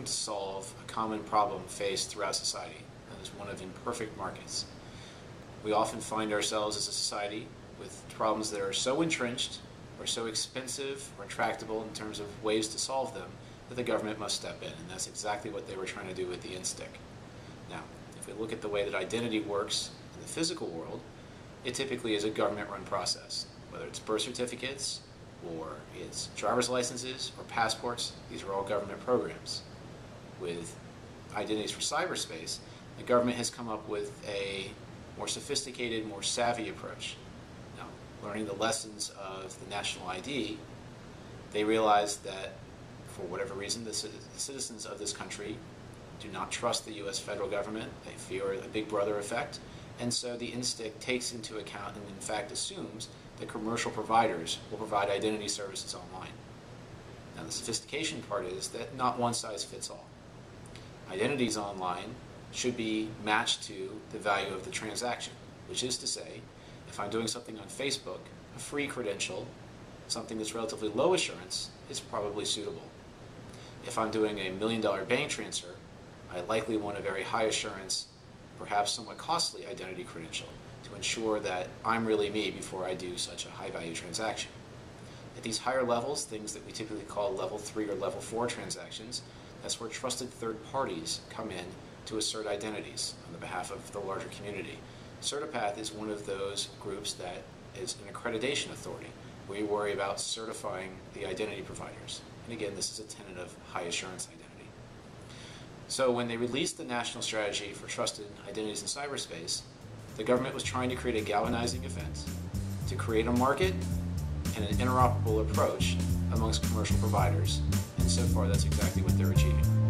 working to solve a common problem faced throughout society, that is one of imperfect markets. We often find ourselves as a society with problems that are so entrenched or so expensive or intractable in terms of ways to solve them that the government must step in, and that's exactly what they were trying to do with the NSTIC. Now, if we look at the way that identity works in the physical world, it typically is a government-run process. Whether it's birth certificates, or it's driver's licenses, or passports, these are all government programs. With Identities for Cyberspace, the government has come up with a more sophisticated, more savvy approach. Now, learning the lessons of the national ID, they realized that for whatever reason, the citizens of this country do not trust the U.S. federal government. They fear a big brother effect. And so the NSTIC takes into account and in fact assumes that commercial providers will provide identity services online. Now the sophistication part is that not one size fits all. Identities online should be matched to the value of the transaction, which is to say, if I'm doing something on Facebook, a free credential, something that's relatively low assurance, is probably suitable. If I'm doing a $1 million bank transfer, I likely want a very high assurance, perhaps somewhat costly identity credential to ensure that I'm really me before I do such a high value transaction. At these higher levels, things that we typically call level 3 or level 4 transactions, that's where trusted third parties come in to assert identities on the behalf of the larger community. CertiPath is one of those groups that is an accreditation authority. We worry about certifying the identity providers. And again, this is a tenet of high assurance identity. So when they released the National Strategy for Trusted Identities in Cyberspace, the government was trying to create a galvanizing event to create a market and an interoperable approach amongst commercial providers. And so far, that's exactly what they're achieving.